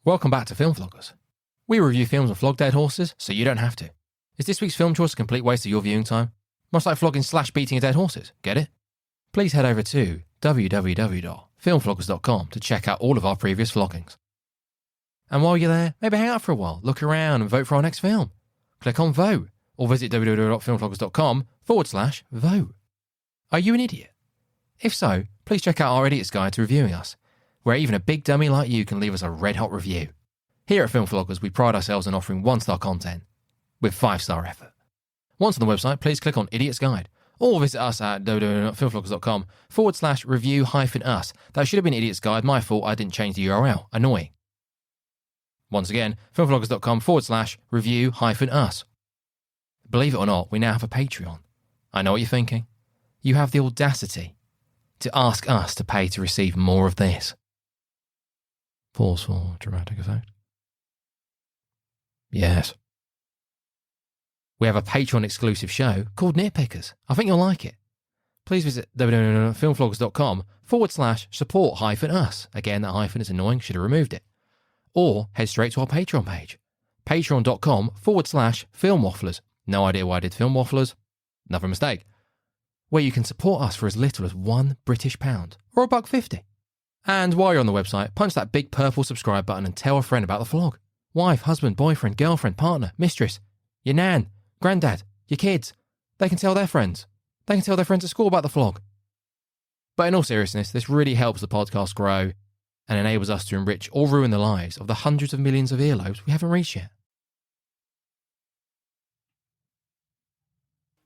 Welcome back to FilmFloggers. We review films and flog dead horses so you don't have to. Is this week's film choice a complete waste of your viewing time? Much like flogging/beating dead horses, get it? Please head over to www.filmfloggers.com to check out all of our previous floggings. And while you're there, maybe hang out for a while, look around and vote for our next film. Click on vote or visit www.filmfloggers.com/vote. Are you an idiot? If so, please check out our Idiot's Guide to Reviewing Us, where even a big dummy like you can leave us a red-hot review. Here at FilmFloggers, we pride ourselves on offering 1-star content with 5-star effort. Once on the website, please click on Idiot's Guide or visit us at www.filmfloggers.com/review-us. That should have been Idiot's Guide. My fault, I didn't change the URL. Annoying. Once again, filmfloggers.com/review-us. Believe it or not, we now have a Patreon. I know what you're thinking. You have the audacity to ask us to pay to receive more of this. Pause for dramatic effect. Yes. We have a Patreon exclusive show called Nitpickers. I think you'll like it. Please visit www.filmfloggers.com/support-us. Again, that hyphen is annoying, should have removed it. Or head straight to our Patreon page. Patreon.com/filmwafflers. No idea why I did film wafflers. Another mistake. Where you can support us for as little as £1 British or $1.50. And while you're on the website, punch that big purple subscribe button and tell a friend about the vlog. Wife, husband, boyfriend, girlfriend, partner, mistress, your nan, granddad, your kids. They can tell their friends. They can tell their friends at school about the vlog. But in all seriousness, this really helps the podcast grow and enables us to enrich or ruin the lives of the hundreds of millions of earlobes we haven't reached yet.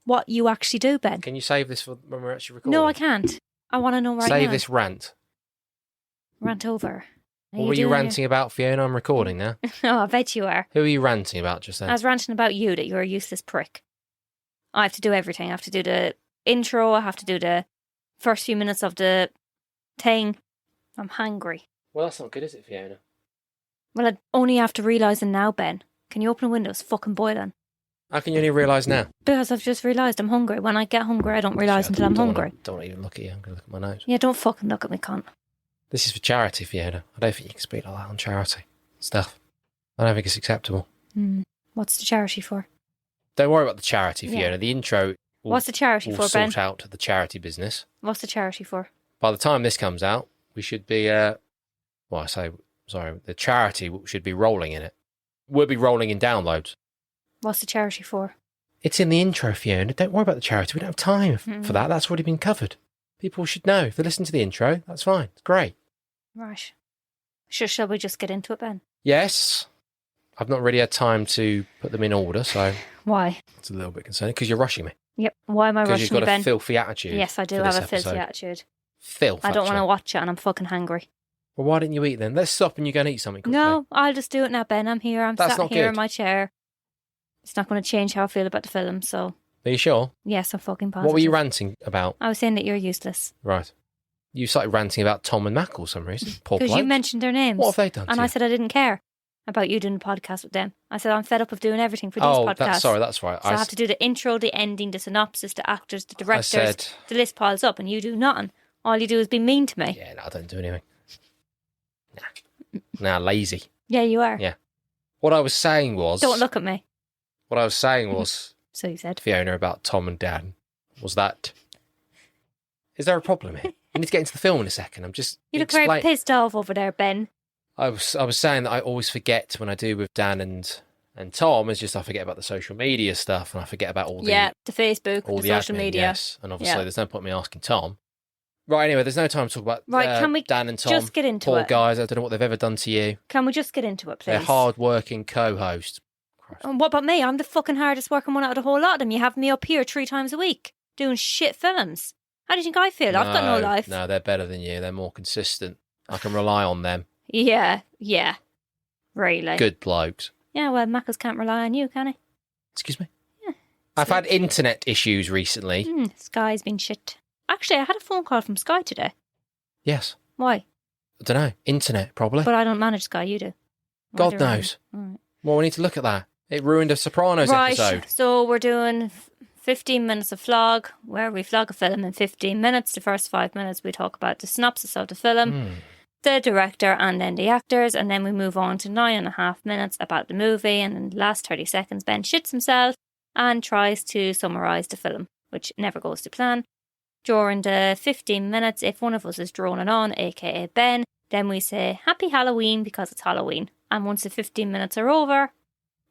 What you actually do, Ben? Can you save this for when we're actually recording? No, I can't. I want to know right now. Save this rant. Rant over. What were you ranting about, Fiona? I'm recording now. Oh, I bet you are. Who are you ranting about just then? I was ranting about you, that you're a useless prick. I have to do everything. I have to do the intro. I have to do the first few minutes of the thing. I'm hangry. Well, that's not good, is it, Fiona? Well, I only have to realise it now, Ben. Can you open a window? It's fucking boiling. How can you only realise now? Because I've just realised I'm hungry. When I get hungry, I don't realise until I'm hungry. Don't want to even look at you. I'm going to look at my nose. Yeah, don't fucking look at me, cunt. This is for charity, Fiona. I don't think you can speak like that on charity stuff. I don't think it's acceptable. What's the charity for? Don't worry about the charity, Fiona. The intro What's the charity for, Ben? Sort out the charity business. What's the charity for? By the time this comes out, we should be, the charity should be rolling in it. We'll be rolling in downloads. What's the charity for? It's in the intro, Fiona. Don't worry about the charity. We don't have time for that. That's already been covered. People should know. If they listen to the intro, that's fine. It's great. Right. Shall we just get into it, Ben? Yes. I've not really had time to put them in order, so... Why? It's a little bit concerning, because you're rushing me. Yep. Why am I rushing you, Ben? Because you've got a filthy attitude. Yes, I do have a filthy attitude. Filth, I don't want to watch it and I'm fucking hungry. Well, why didn't you eat then? Let's stop and you go and eat something quickly. No, I'll just do it now, Ben. I'm here. I'm sat here in my chair. It's not going to change how I feel about the film, so... Are you sure? Yes, I'm fucking positive. What were you ranting about? I was saying that you're useless. Right. You started ranting about Tom and Machholz for some reason. Poor because you mentioned their names. What have they done to you? you? I said I didn't care about you doing the podcast with them. I said I'm fed up of doing everything for these podcasts. That's right. So I have to do the intro, the ending, the synopsis, the actors, the directors. The list piles up and you do nothing. All you do is be mean to me. Yeah, no, I don't do anything. Nah, lazy. Yeah, you are. Yeah. What I was saying was... Don't look at me. What I was saying was... So you said. Fiona, about Tom and Dan, was that... Is there a problem here? We need to get into the film in a second. I'm just... You look very pissed off over there, Ben. I was saying that I always forget when I do with Dan and Tom, it's just I forget about the social media stuff and I forget about all the... Yeah, the Facebook, all the social media. Yes, and obviously there's no point in me asking Tom. Right, anyway, there's no time to talk about can we Dan and Tom. Just get into Poor it. guys, I don't know what they've ever done to you. Can we just get into it, please? They're hard-working co-hosts. And what about me? I'm the fucking hardest working one out of the whole lot of them. You have me up here 3 times a week doing shit films. How do you think I feel? I've got no life. No, they're better than you. They're more consistent. I can rely on them. Yeah. Really. Good blokes. Yeah, well, Machholz can't rely on you, can he? Excuse me? Yeah. I've had internet issues recently. Sky's been shit. Actually, I had a phone call from Sky today. Yes. Why? I don't know. Internet, probably. But I don't manage Sky, you do. God knows. Right. Well, we need to look at that. It ruined a Sopranos episode. So we're doing 15 minutes of flog, where we flog a film in 15 minutes. The first 5 minutes we talk about the synopsis of the film. the director and then the actors, and then we move on to 9.5 minutes about the movie, and in the last 30 seconds Ben shits himself and tries to summarise the film, which never goes to plan. During the 15 minutes, if one of us is droning on, aka Ben, then we say Happy Halloween because it's Halloween. And once the 15 minutes are over,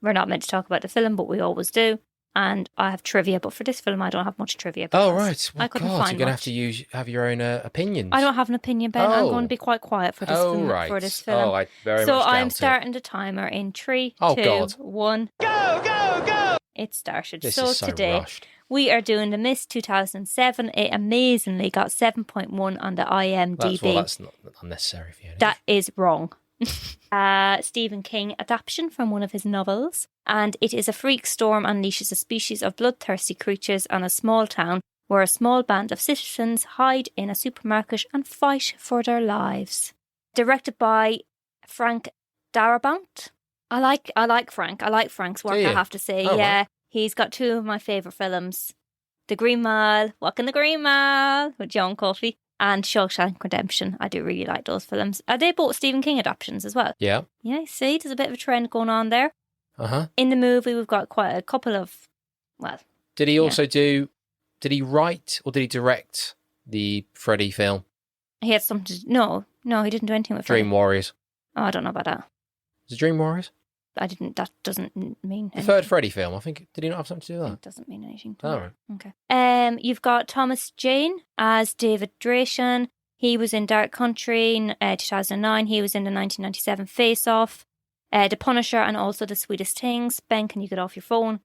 we're not meant to talk about the film, but we always do. And I have trivia, but for this film I don't have much trivia. Oh, right. Well, I couldn't God, find you're going much. to have to have your own opinions. I don't have an opinion, Ben. I'm Oh. going to be quite quiet for this film. Right. For this film. Oh, I very so much doubt I'm starting the timer in 3, Oh, 2, God. 1. Go, go, go! It started. This so is so today rushed. we are doing the Miss 2007. It amazingly got 7.1 on the IMDb. That's not unnecessary for you. That is wrong. Stephen King adaptation from one of his novels, and it is a freak storm unleashes a species of bloodthirsty creatures on a small town where a small band of citizens hide in a supermarket and fight for their lives. Directed by Frank Darabont. I like Frank. I like Frank's work, Do you? I have to say. Oh, yeah, right. he's got 2 of my favourite films. The Green Mile, Walk in the Green Mile with John Coffey, and Shawshank Redemption. I do really like those films. Are they both Stephen King adaptations as well? Yeah. Yeah, see, there's a bit of a trend going on there. Uh-huh. In the movie, we've got quite a couple of, well... Did he also do... Did he write or did he direct the Freddy film? He had something to... No, he didn't do anything with Dream Freddy. Warriors. Oh, I don't know about that. Was it Dream Warriors? That doesn't mean The anything. third Freddy film, I think. Did he not have something to do with It that? doesn't mean anything to Oh, me. right. Okay. You've got Thomas Jane as David Drayton. He was in Dark Country in 2009. He was in the 1997 Face Off, The Punisher, and also The Sweetest Things. Ben, can you get off your phone?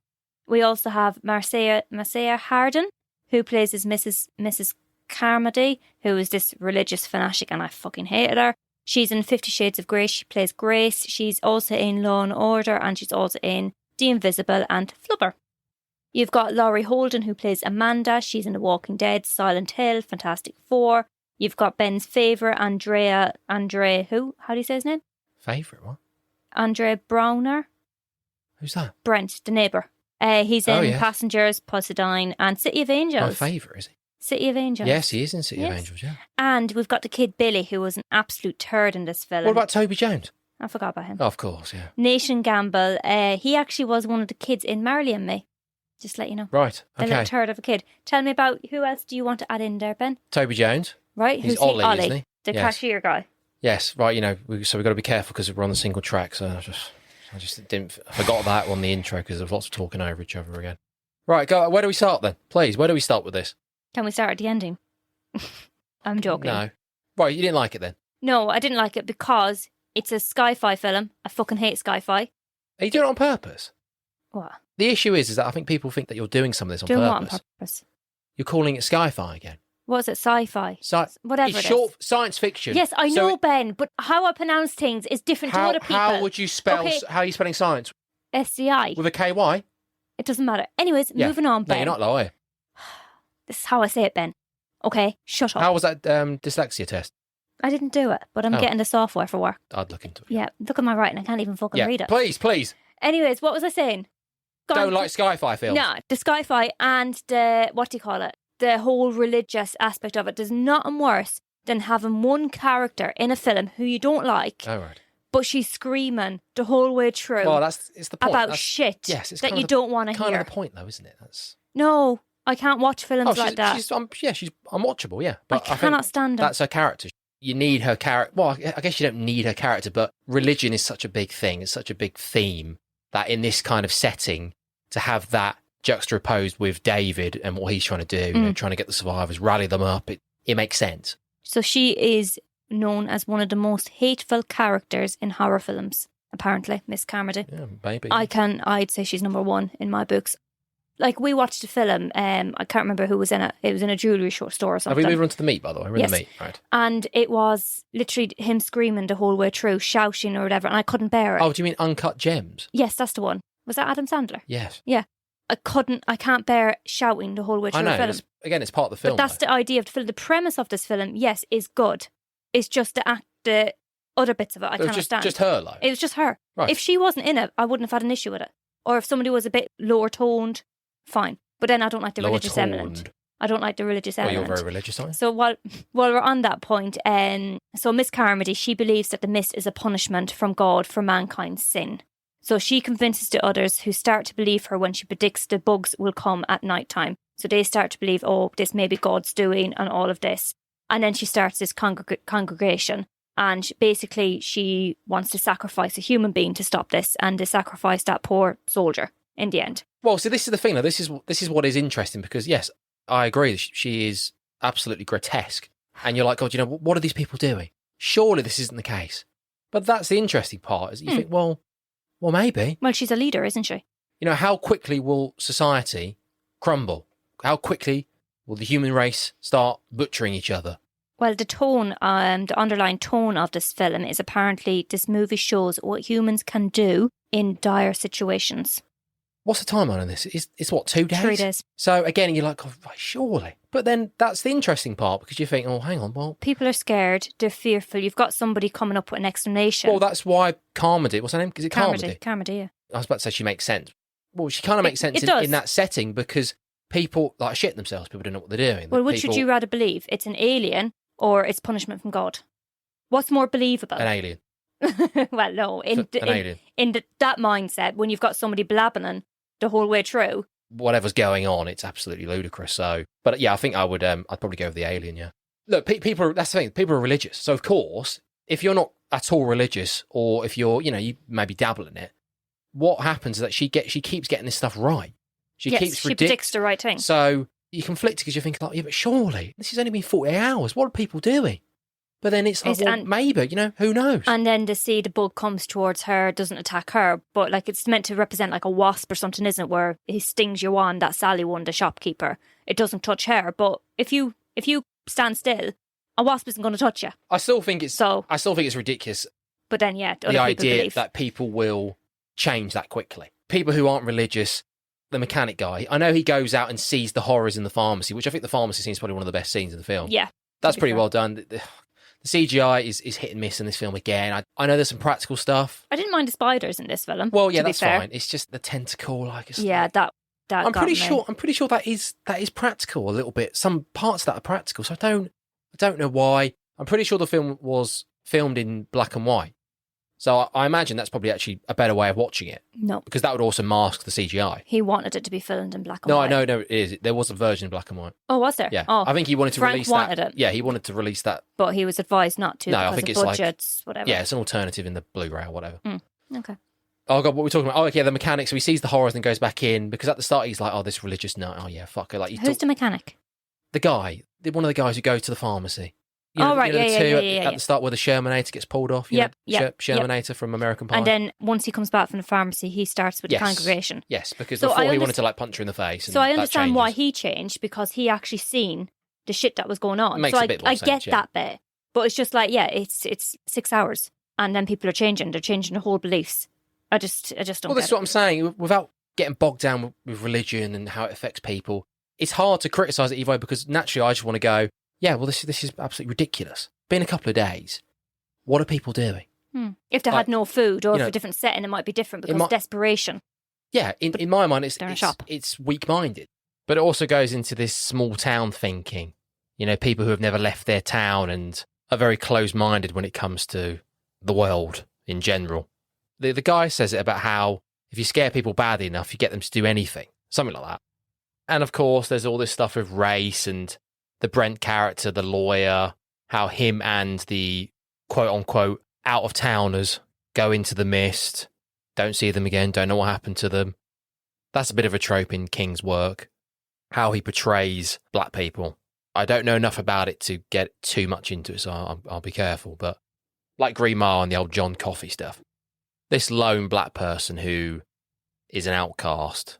We also have Marcia Harden, who plays as Mrs Carmody, who is this religious fanatic, and I fucking hated her. She's in 50 Shades of Grey. She plays Grace. She's also in Law and Order, and she's also in The Invisible and Flubber. You've got Laurie Holden, who plays Amanda. She's in The Walking Dead, Silent Hill, Fantastic Four. You've got Ben's favourite, Andre, who? How do you say his name? Favourite what? Andre Browner. Who's that? Brent, the neighbour. He's in Oh, yes. Passengers, Poseidon, and City of Angels. My favourite, is he? City of Angels. Yes, he is in City of Yes. Angels, yeah. And we've got the kid Billy, who was an absolute turd in this film. What about Toby Jones? I forgot about him. Oh, of course, yeah. Nation Gamble. He actually was one of the kids in Marley and Me. Just to let you know. Right, The okay. little turd of a kid. Tell me about who else do you want to add in there, Ben? Toby Jones. Right? He's Who's Ollie, Ollie, isn't he? the Yes. cashier guy. Yes, right, so we've got to be careful because we're on the single track, so I forgot that on the intro because there was lots of talking over each other again. Right, go. Where do we start then? Please, where do we start with this? Can we start at the ending? I'm joking. No. Right, you didn't like it then? No, I didn't like it because it's a sci-fi film. I fucking hate sci-fi. Are you doing it on purpose? What? The issue is that I think people think that you're doing some of this on Doing purpose. what on purpose? You're calling it sci-fi again. What is it? Sci-fi? Whatever it's it is. short science fiction. Yes, I So know, Ben, but how I pronounce things is different to other people. How would you spell? Okay. How are you spelling science? SCI. With a KY? It doesn't matter. Anyways, Yeah. moving on, No, Ben. you're not, though, are you? This is how I say it, Ben. Okay, shut up. How was that dyslexia test? I didn't do it, but I'm Oh. getting the software for work. I'd look into it. Yeah, look at my writing. I can't even fucking Yeah, read it. please. Anyways, what was I saying? Go Don't on. like sci-fi films. No, the sci-fi and the, what do you call it? The whole religious aspect of it. There's nothing worse than having one character in a film who you don't like, Oh, right. but she's screaming the whole way through Well, it's the point. about That's- shit yes, it's that kind you of the- don't want to Kind hear. of the point, though, isn't it? That's... No, I can't watch films like that. She's unwatchable, yeah. But I cannot think stand her. that's her character. You need her character. Well, I guess you don't need her character, but religion is such a big thing. It's such a big theme that in this kind of setting, to have that juxtaposed with David and what he's trying to do, trying to get the survivors, rally them up, it makes sense. So she is known as one of the most hateful characters in horror films, apparently, Miss Carmody. Yeah, maybe. I'd say she's number one in my books. Like, we watched a film, I can't remember who was in it. It was in a jewellery store or Have something. we moved on to the meat, by the way? We're Yes. in the meat, right? And it was literally him screaming the whole way through, shouting or whatever, and I couldn't bear it. Oh, do you mean Uncut Gems? Yes, that's the one. Was that Adam Sandler? Yes. Yeah. I can't bear shouting the whole way through I know. the film. It's part of the film. But that's the idea of the film. The premise of this film, yes, is good. It's just the other bits of it I It was cannot stand. just her, though. It was just her. Right. If she wasn't in it, I wouldn't have had an issue with it. Or if somebody was a bit lower toned, fine. But then I don't like the Lower religious element. toned. I don't like the religious Well, element. you're very religious, aren't you? So while we're on that point, so Miss Carmody, she believes that the mist is a punishment from God for mankind's sin. So she convinces the others, who start to believe her when she predicts the bugs will come at night time. So they start to believe, oh, this may be God's doing and all of this. And then she starts this congregation. And basically she wants to sacrifice a human being to stop this. And they sacrifice that poor soldier in the end. Well, so this is the thing, though. This is what is interesting, because, yes, I agree. She is absolutely grotesque. And you're like, God, what are these people doing? Surely this isn't the case. But that's the interesting part, is that you think, well, maybe. Well, she's a leader, isn't she? How quickly will society crumble? How quickly will the human race start butchering each other? Well, the tone, the underlying tone of this film is apparently this movie shows what humans can do in dire situations. What's the timeline on this? It's what, 2 days? 3 days. So again, you're like, oh, right, surely. But then that's the interesting part, because you think, oh, hang on, well... People are scared. They're fearful. You've got somebody coming up with an explanation. Well, that's why Carmody... What's her name? Is it Carmody? Carmody, yeah. I was about to say she makes sense. Well, she kind of makes sense in that setting, because people like shit themselves. People don't know what they're doing. Well, which would you rather believe? It's an alien or it's punishment from God? What's more believable? An alien. Well, no. An alien. In that mindset, when you've got somebody blabbing the whole way through... Whatever's going on, it's absolutely ludicrous. So, but yeah, I think I would. I'd probably go with the alien. Yeah. Look, people. That's the thing. People are religious. So of course, if you're not at all religious, or if you're, you maybe dabble in it, what happens is that she keeps getting this stuff right. She predicts the right thing. So you conflict because you think, like, yeah, but surely this has only been 48 hours. What are people doing? But then it's like, maybe, who knows? And then to see the bug comes towards her, doesn't attack her, but like it's meant to represent like a wasp or something, isn't it? Where he stings you on, that Sally one, the shopkeeper. It doesn't touch her, but if you stand still, a wasp isn't going to touch you. I still think it's ridiculous. But then, yeah, the idea that people will change that quickly. People who aren't religious, the mechanic guy, I know he goes out and sees the horrors in the pharmacy, which I think the pharmacy scene is probably one of the best scenes in the film. Yeah. That's pretty well done. The CGI is hit and miss in this film again. I know there's some practical stuff. I didn't mind the spiders in this film. Well, yeah, that's fine. It's just the tentacle, yeah, that. I'm pretty sure that is practical a little bit. Some parts of that are practical, so I don't know why. I'm pretty sure the film was filmed in black and white. So I imagine that's probably actually a better way of watching it. No. Because that would also mask the CGI. He wanted it to be filmed in black and white. No, it is. There was a version in black and white. Oh, was there? Yeah. Oh, I think he wanted to release that. Frank wanted it. Yeah, he wanted to release that. But he was advised not to because I think of it's budgets, whatever. Yeah, it's an alternative in the Blu-ray or whatever. Okay. Oh, God, what were we talking about? Oh, okay, the mechanic. So he sees the horrors and goes back in, because at the start he's like, oh, this religious nut. Oh, yeah, fuck it. Like, Who's the mechanic? The guy. One of the guys who goes to the pharmacy. Right, at the start where the Shermanator gets pulled off. Shermanator from American Pie. And then once he comes back from the pharmacy, he starts with the congregation. Yes, because before he wanted to put her in the face. So I understand why he changed, because he actually seen the shit that was going on. It makes a bit more sense, I get that bit. But it's just like, yeah, it's 6 hours. And then people are changing. They're changing their whole beliefs. I just don't get it. Well, that's what I'm saying. Without getting bogged down with religion and how it affects people, it's hard to criticise it either way, because naturally I just want to go, yeah, well, this is absolutely ridiculous. Been a couple of days. What are people doing? If they had no food, or if a different setting, it might be different because desperation. Yeah, in my mind, it's weak-minded. But it also goes into this small town thinking. People who have never left their town and are very close-minded when it comes to the world in general. The guy says it about how if you scare people badly enough, you get them to do anything. Something like that. And of course, there's all this stuff with race and the Brent character, the lawyer, how him and the quote-unquote out-of-towners go into the mist, don't see them again, don't know what happened to them. That's a bit of a trope in King's work, how he portrays black people. I don't know enough about it to get too much into it, so I'll be careful. But like Green Mile and the old John Coffey stuff, this lone black person who is an outcast.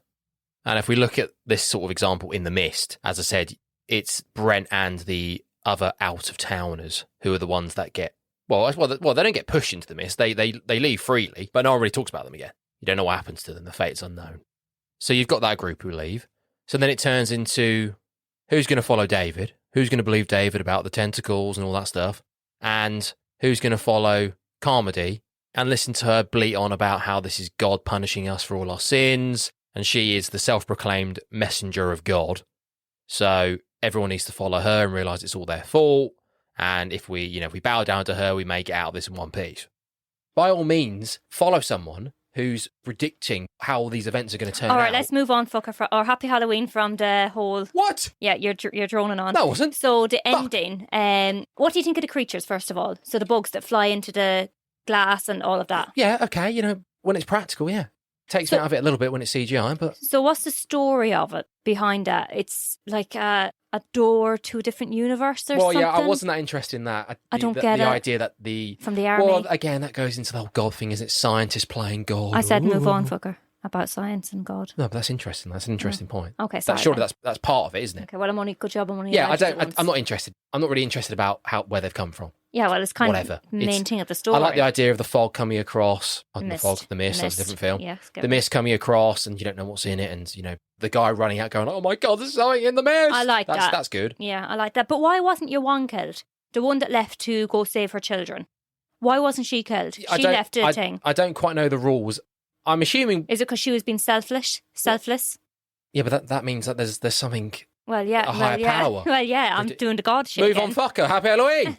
And if we look at this sort of example in The Mist, as I said, it's Brent and the other out-of-towners who are the ones that get... Well, they don't get pushed into the mist. They leave freely, but no one really talks about them again. You don't know what happens to them. The fate's unknown. So you've got that group who leave. So then it turns into who's going to follow David, who's going to believe David about the tentacles and all that stuff, and who's going to follow Carmody and listen to her bleat on about how this is God punishing us for all our sins, and she is the self-proclaimed messenger of God. So everyone needs to follow her and realise it's all their fault. And if we bow down to her, we may get out of this in one piece. By all means, follow someone who's predicting how all these events are going to turn out. All right, let's move on, fucker. Or Happy Halloween from the whole... What? Yeah, you're droning on. No, I wasn't. So the ending, what do you think of the creatures, first of all? So the bugs that fly into the glass and all of that. Yeah, okay, when it's practical, yeah. Takes me out of it a little bit when it's CGI, but... So what's the story of it behind that? It's like a door to a different universe or something? Well, yeah, I wasn't that interested in that. I don't get it. The idea that From the army? Well, again, that goes into the whole God thing, isn't it? Scientists playing God. I said move on, fucker, about science and God. No, but that's interesting. That's an interesting point. Okay, sorry. Surely that's part of it, isn't it? Okay, well, I'm only Yeah, I'm not interested. I'm not really interested about where they've come from. Yeah, well, it's kind Whatever. of the main thing of the story. I like the idea of the fog coming across. The mist. The mist. That's a different film. Yeah, the mist coming across, and you don't know what's in it, and the guy running out going, "Oh my God, there's something in the mist." I like that. That's good. Yeah, I like that. But why wasn't your one killed? The one that left to go save her children. Why wasn't she killed? She left the thing. I don't quite know the rules. I'm assuming. Is it because she was being selfless? Yeah, but that means that there's something. Well, yeah, a higher power. Well, yeah, I'm doing the God shit. Move again. on, fucker. Happy Halloween.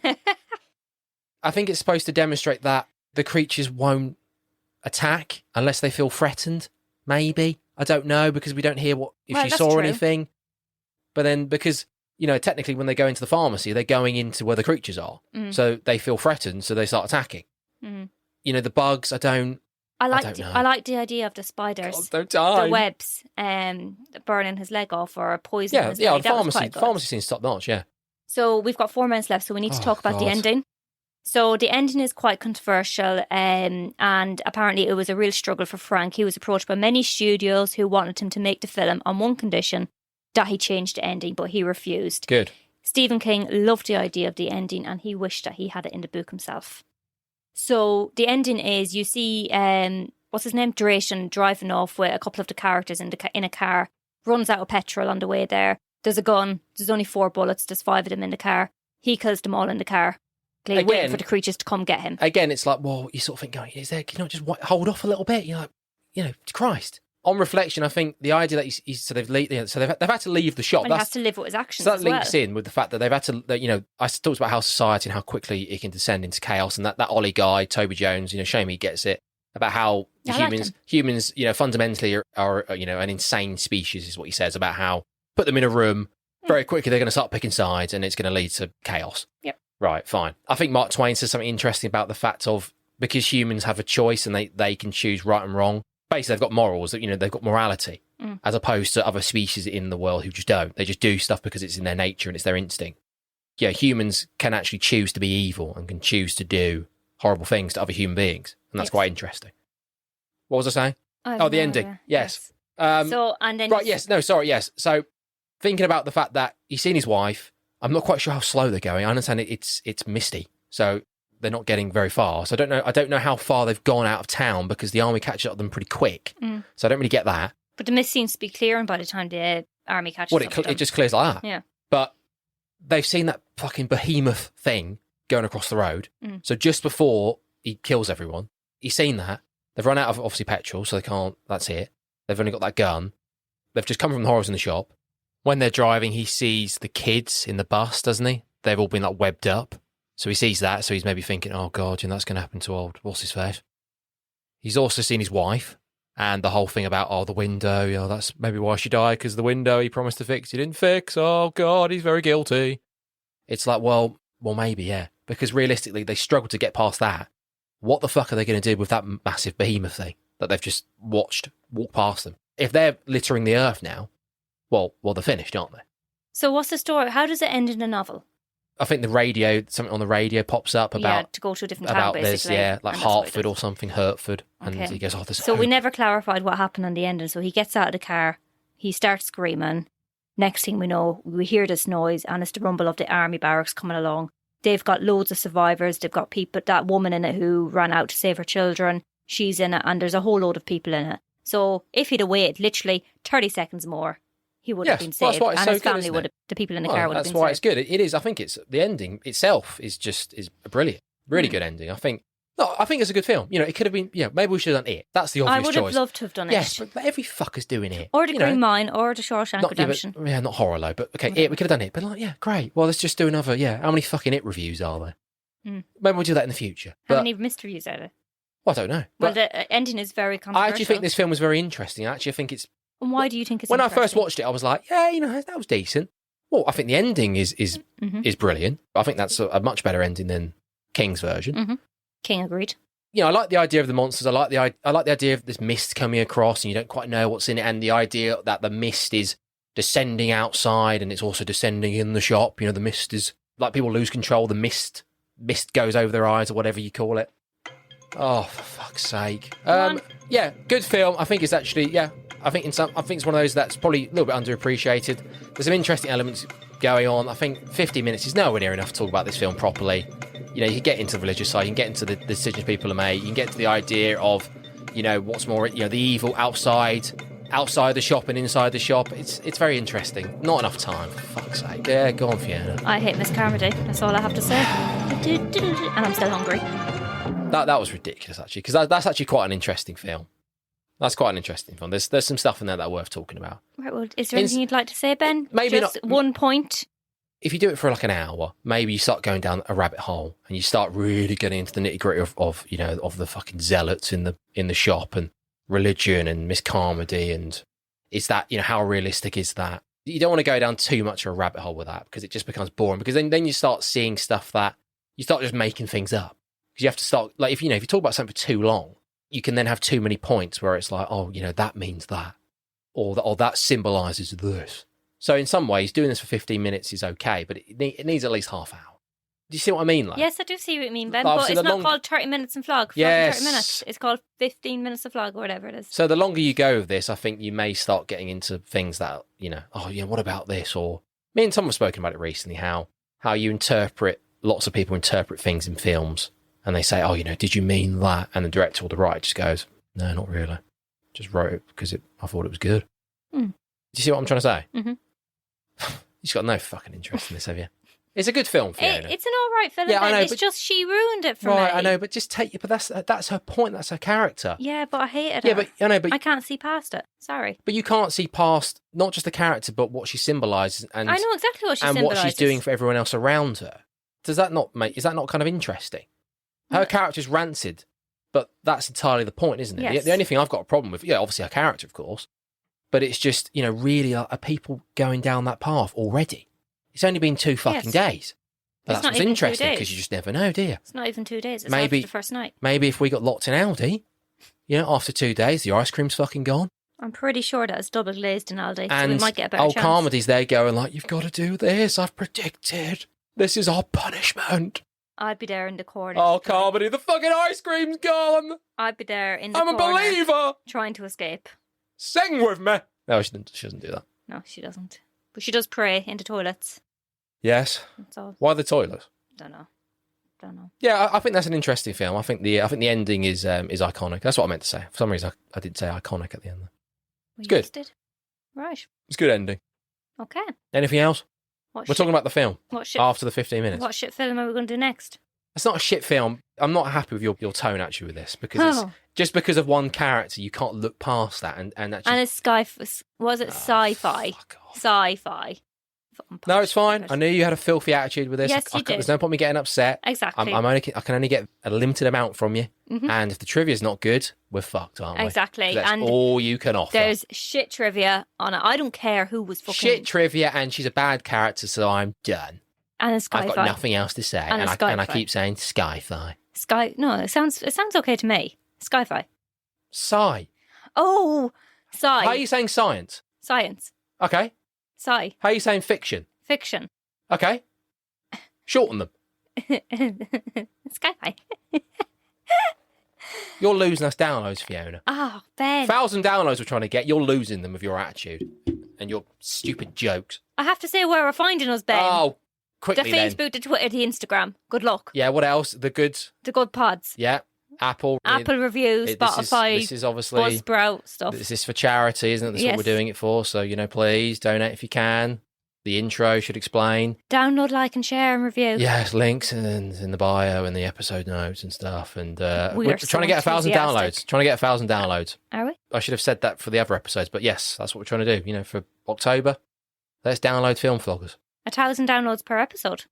I think it's supposed to demonstrate that the creatures won't attack unless they feel threatened. Maybe. I don't know, because we don't hear if she saw anything. But then, because, technically when they go into the pharmacy, they're going into where the creatures are. Mm. So they feel threatened, so they start attacking. Mm. The bugs, I don't know. I like the idea of the spiders. God, don't die. The webs, burning his leg off or poisoning his leg. The pharmacy seems top notch, yeah. So we've got 4 minutes left, so we need to talk about the ending. So the ending is quite controversial, and apparently it was a real struggle for Frank. He was approached by many studios who wanted him to make the film on one condition, that he changed the ending, but he refused. Good. Stephen King loved the idea of the ending, and he wished that he had it in the book himself. So the ending is, you see, what's his name? Drayton driving off with a couple of the characters in a car, runs out of petrol on the way there. There's a gun. There's only 4 bullets. There's 5 of them in the car. He kills them all in the car. Waiting for the creatures to come get him. Again, it's like, well, you sort of think, can you not just hold off a little bit? You're like, Christ. On reflection, I think the idea that they've had to leave the shop. And he has to live with his actions. So that links in with the fact that they've had to, I talked about how society and how quickly it can descend into chaos, and that Ollie guy, Toby Jones, shame he gets it, about how humans, fundamentally are an insane species, is what he says, about how put them in a room, very quickly they're going to start picking sides, and it's going to lead to chaos. Yep. Right, fine. I think Mark Twain says something interesting about the fact of, because humans have a choice and they can choose right and wrong. Basically, they've got morals, they've got morality, as opposed to other species in the world who just don't. They just do stuff because it's in their nature and it's their instinct. Yeah, humans can actually choose to be evil and can choose to do horrible things to other human beings. And that's quite interesting. What was I saying? The ending. Yes. Yes. So, thinking about the fact that he's seen his wife, I'm not quite sure how slow they're going. I understand it's misty, so they're not getting very far. So I don't know how far they've gone out of town, because the army catches up with them pretty quick. So I don't really get that. But the mist seems to be clearing by the time the army catches up with them. It just clears like that. Yeah. But they've seen that fucking behemoth thing going across the road. So just before he kills everyone, he's seen that. They've run out of, obviously, petrol, so they can't, that's it. They've only got that gun. They've just come from the horrors in the shop. When they're driving, he sees the kids in the bus, doesn't he? They've all been webbed up. So he sees that, so he's maybe thinking, oh God, that's going to happen to old, what's his face? He's also seen his wife, and the whole thing about, the window, that's maybe why she died, because the window he promised to fix, he didn't fix. Oh God, he's very guilty. It's like, well, maybe, yeah. Because realistically, they struggle to get past that. What the fuck are they going to do with that massive behemoth thing that they've just watched walk past them? If they're littering the earth now, well, they're finished, aren't they? So what's the story? How does it end in the novel? I think something on the radio pops up about... to go to a different town, basically. This, Hartford or something, Hertford. Okay. And he goes, this... So we never clarified what happened on the ending. So he gets out of the car, he starts screaming. Next thing we know, we hear this noise, and it's the rumble of the army barracks coming along. They've got loads of survivors. They've got people, that woman in it who ran out to save her children. She's in it, and there's a whole load of people in it. So if he'd have waited literally 30 seconds more, he would have been saved, and his family would have, the people in the car would have been saved. That's why it's good. It is. I think the ending itself is brilliant. Really good ending. I think No, I think it's a good film. You know, it could have been, maybe we should have done It. That's the obvious choice. I would have loved to have done it. Yes, but every fucker's doing It. Or The Green Mile, or The Shawshank Redemption. Not horror though, but okay, It, we could have done It. But great. Well, let's just do another, how many fucking It reviews are there? Maybe we'll do that in the future. How many missed reviews are there? Well, I don't know. Well, the ending is very controversial. I actually think this film was very interesting. I actually think it's... And why do you think it's When interesting? I first watched it, I was like, that was decent. Well, I think the ending is brilliant. I think that's a much better ending than King's version. Mm-hmm. King agreed. I like the idea of the monsters. I like the idea of this mist coming across and you don't quite know what's in it, and the idea that the mist is descending outside and it's also descending in the shop. The mist is like people lose control. The mist goes over their eyes or whatever you call it. Oh, for fuck's sake! Good film. I think it's actually I think it's one of those that's probably a little bit underappreciated. There's some interesting elements going on. I think 50 minutes is nowhere near enough to talk about this film properly. You can get into the religious side, you can get into the decisions people have made, you can get to the idea of, what's more, the evil outside the shop and inside the shop. It's very interesting. Not enough time, for fuck's sake. Yeah, go on, Fiona. I hate Miss Carmody. That's all I have to say. And I'm still hungry. That was ridiculous, actually, because that's actually quite an interesting film. That's quite an interesting film. There's some stuff in there that's worth talking about. Right, well, is there anything you'd like to say, Ben? Maybe just not. 1 point. If you do it for like an hour, maybe you start going down a rabbit hole and you start really getting into the nitty gritty of the fucking zealots in the shop and religion and Miss Carmody, and is that, how realistic is that? You don't want to go down too much of a rabbit hole with that, because it just becomes boring, because then you start seeing stuff that you start just making things up. Because you have to start, like, if you talk about something for too long, you can then have too many points where it's like, that means that, or that symbolises this. So in some ways, doing this for 15 minutes is okay, but it needs at least half hour. Do you see what I mean? Like? Yes, I do see what you mean, Ben. But it's not called 30 minutes and flog. Yes. 30 minutes. It's called 15 minutes of flog or whatever it is. So the longer you go with this, I think you may start getting into things that, what about this? Or me and Tom have spoken about it recently, how lots of people interpret things in films and they say, did you mean that? And the director or the writer just goes, no, not really. Just wrote it because I thought it was good. Do you see what I'm trying to say? Mm-hmm. You've got no fucking interest in this, have you? It's a good film, Fiona. It's an all right film. Yeah, I know, it's just she ruined it for me. Right, I know, but just take it. But that's her point. That's her character. Yeah, but I hated her. Yeah, but I know, but I can't see past it. Sorry. But you can't see past not just the character, but what she symbolises, and I know exactly what she symbolises, and what she's doing for everyone else around her. Is that not kind of interesting? Her character's rancid, but that's entirely the point, isn't it? Yes. The only thing I've got a problem with, obviously her character, of course, but it's just, really, are people going down that path already? It's only been 2 fucking days. But that's what's interesting, because you just never know, do you? It's not even 2 days. It's maybe after the first night. Maybe if we got locked in Aldi, after 2 days, the ice cream's fucking gone. I'm pretty sure that it's double glazed in Aldi, and so we might get a better chance. Carmody's there going like, you've got to do this. I've predicted. This is our punishment. I'd be there in the corner. Oh, Carmody, the fucking ice cream's gone. I'd be there in the corner. I'm a believer. Trying to escape. Sing with me. No, she doesn't do that. No, she doesn't. But she does pray into toilets. Yes. That's all. Why the toilets? Don't know. Yeah, I think that's an interesting film. I think the ending is iconic. That's what I meant to say. For some reason, I did say iconic at the end. It's good. Did. Right. It's a good ending. Okay. Anything else? We're talking about the film. After the 15 minutes. What shit film are we going to do next? It's not a shit film. I'm not happy with your tone actually with this, because it's just because of one character, you can't look past that and actually. And it's sci-fi? Sci-fi. No, it's fine. I knew you had a filthy attitude with this. Yes, you did. There's no point me getting upset. Exactly. I can only get a limited amount from you, and if the trivia's not good, we're fucked, aren't we? Exactly. That's all you can offer. There's shit trivia on it. I don't care who was fucking shit trivia, and she's a bad character, so I'm done. And it's sci-fi. I've got nothing else to say, and I keep saying sci-fi. No, it sounds okay to me. Sci-fi. Sci. Oh, sci. How are you saying science? Science. Okay. Sci. How are you saying fiction? Fiction. Okay. Shorten them. Sci-fi. You're losing us downloads, Fiona. Oh, Ben. 1,000 downloads we're trying to get. You're losing them with your attitude and your stupid jokes. I have to say where we're finding us, Ben. Oh, quickly the Facebook, the Twitter, the Instagram. Good luck. Yeah, what else? The good pods. Yeah. Apple reviews, Spotify. This is obviously Buzzsprout stuff. This is for charity, isn't it? That's what we're doing it for. So, please donate if you can. The intro should explain. Download, like, and share and review. Yes, links and in the bio and the episode notes and stuff. And we're so trying to get 1,000 downloads. Trying to get 1,000 downloads. Are we? I should have said that for the other episodes, but yes, that's what we're trying to do. You know, for October, let's download FilmFloggers. 1,000 downloads per episode.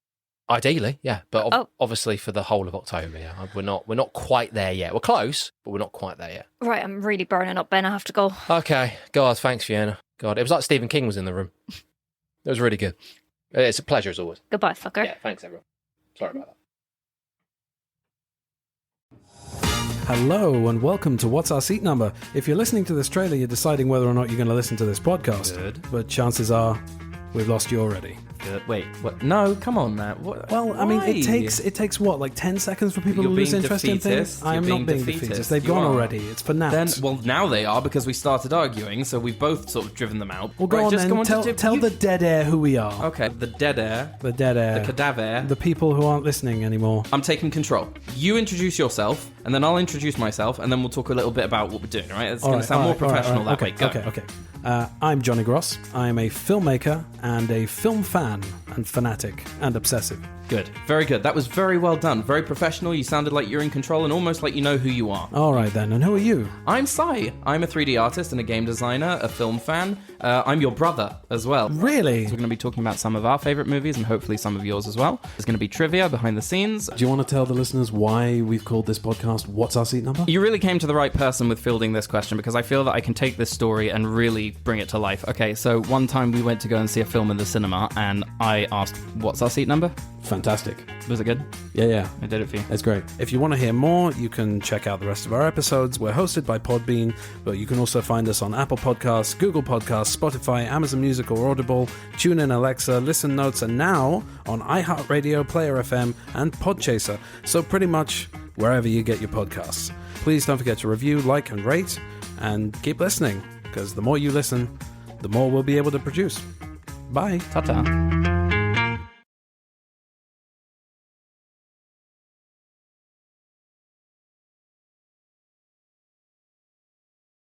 Ideally, yeah, but obviously for the whole of October, yeah. We're not quite there yet. We're close, but we're not quite there yet. Right, I'm really burning up, Ben. I have to go. Okay, God, thanks, Fiona. God, it was like Stephen King was in the room. It was really good. It's a pleasure as always. Goodbye, fucker. Yeah, thanks, everyone. Sorry about that. Hello and welcome to What's Our Seat Number. If you're listening to this trailer, you're deciding whether or not you're going to listen to this podcast. Good. But chances are we've lost you already. Good. Wait, what? No, come on, Matt. What? Well, I mean, it takes what, like 10 seconds for people to lose interest in things? I am not being defeatist. They've gone already. It's for now. Well, now they are because we started arguing, so we've both sort of driven them out. Well, go on then. Tell the dead air who we are. Okay, the dead air. The dead air. The cadaver. The people who aren't listening anymore. I'm taking control. You introduce yourself, and then I'll introduce myself, and then we'll talk a little bit about what we're doing, all right? It's going to sound more professional that way. Go. Okay. I'm Johnny Gross. I'm a filmmaker and a film fan and fanatic and obsessive. Good. Very good. That was very well done. Very professional. You sounded like you're in control and almost like you know who you are. All right then. And who are you? I'm Sai. I'm a 3D artist and a game designer, a film fan. I'm your brother as well. Really? So we're going to be talking about some of our favourite movies and hopefully some of yours as well. There's going to be trivia behind the scenes. Do you want to tell the listeners why we've called this podcast What's Our Seat Number? You really came to the right person with fielding this question because I feel that I can take this story and really bring it to life. Okay, so one time we went to go and see a film in the cinema and I asked, what's our seat number? Fantastic. Was it good? Yeah. I did it for you. It's great. If you want to hear more, you can check out the rest of our episodes. We're hosted by Podbean, but you can also find us on Apple Podcasts, Google Podcasts, Spotify, Amazon Music or Audible, TuneIn, Alexa, Listen Notes, and now on iHeartRadio, Player FM, and Podchaser. So pretty much wherever you get your podcasts. Please don't forget to review, like, and rate, and keep listening, because the more you listen, the more we'll be able to produce. Bye. Ta-ta.